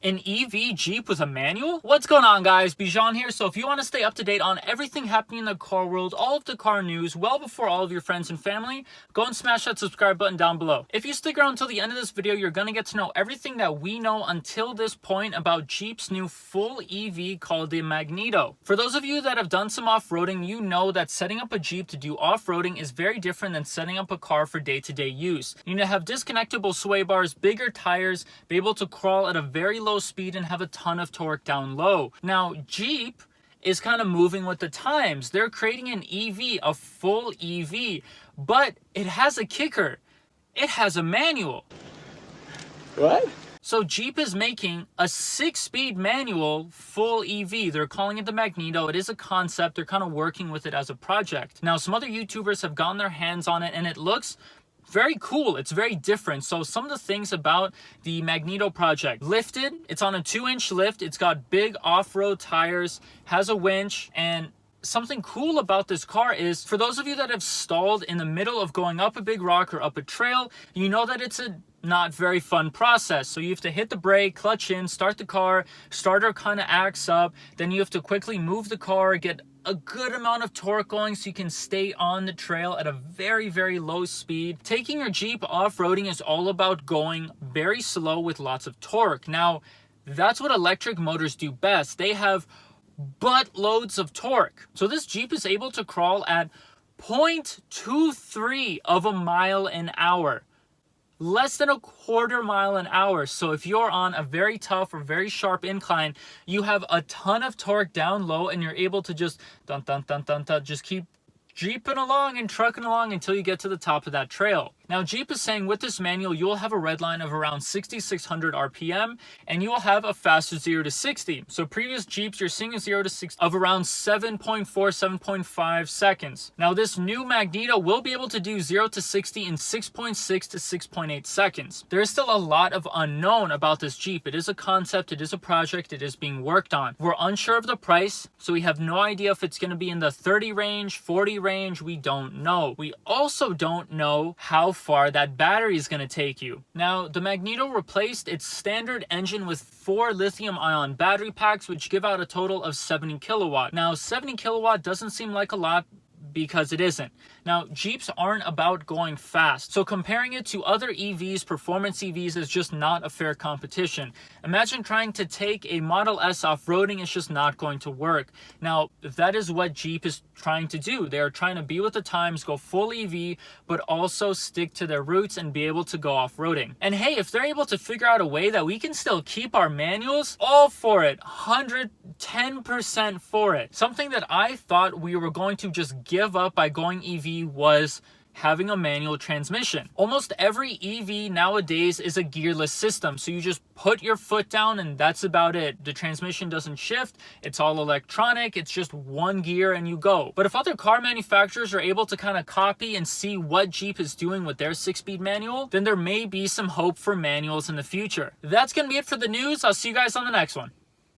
An EV Jeep with a manual? What's going on, guys? Bijan here. So if you want to stay up to date on everything happening in the car world, all of the car news, well before all of your friends and family, go and smash that subscribe button down below. If you stick around until the end of this video, you're going to get to know everything that we know until this point about Jeep's new full EV called the MAGNETO. For those of you that have done some off-roading, you know that setting up a Jeep to do off-roading is very different than setting up a car for day-to-day use. You need to have disconnectable sway bars, bigger tires, be able to crawl at a very low speed and have a ton of torque down low. Now, Jeep is kind of moving with the times. They're creating an EV, a full EV, but it has a kicker. It has a manual. What? So Jeep is making a 6-speed manual full EV. They're calling it the MAGNETO. It is a concept. They're kind of working with it as a project. Now, some other YouTubers have gotten their hands on it and it looks very cool. It's very different. So some of the things about the MAGNETO project: lifted, it's on a 2-inch lift, it's got big off-road tires, has a winch, and something cool about this car is, for those of you that have stalled in the middle of going up a big rock or up a trail, you know that it's a not very fun process. So you have to hit the brake, clutch in, start the car, starter kind of acts up, then you have to quickly move the car, get a good amount of torque going so you can stay on the trail at a very, very low speed. Taking your Jeep off-roading is all about going very slow with lots of torque. Now, that's what electric motors do best. They have buttloads of torque. So this Jeep is able to crawl at 0.23 of a mile an hour. Less than a quarter mile an hour. So if you're on a very tough or very sharp incline, you have a ton of torque down low and you're able to just dun dun dun dun dun, just keep Jeeping along and trucking along until you get to the top of that trail. Now, Jeep is saying with this manual, you'll have a red line of around 6,600 RPM, and you will have a faster 0 to 60. So previous Jeeps, you're seeing a 0 to 60 of around 7.4, 7.5 seconds. Now, this new MAGNETO will be able to do 0 to 60 in 6.6 to 6.8 seconds. There is still a lot of unknown about this Jeep. It is a concept, it is a project, it is being worked on. We're unsure of the price, so we have no idea if it's going to be in the 30 range, 40 range. We don't know. We also don't know how far that battery is going to take you. Now, the MAGNETO replaced its standard engine with 4 lithium-ion battery packs, which give out a total of 70 kilowatt. Now, 70 kilowatt doesn't seem like a lot, because it isn't. Now, Jeeps aren't about going fast, so comparing it to other EVs, performance EVs, is just not a fair competition. Imagine trying to take a Model S off-roading. It's just not going to work. Now, that is what Jeep is trying to do. They are trying to be with the times, go full EV, but also stick to their roots and be able to go off-roading. And hey, if they're able to figure out a way that we can still keep our manuals, all for it, 110% for it. Something that I thought we were going to just give up by going EV was having a manual transmission. Almost every EV nowadays is a gearless system, so you just put your foot down and that's about it. The transmission doesn't shift, it's all electronic, it's just one gear and you go. But if other car manufacturers are able to kind of copy and see what Jeep is doing with their 6-speed manual, then there may be some hope for manuals in the future. That's gonna be it for the news. I'll see you guys on the next one.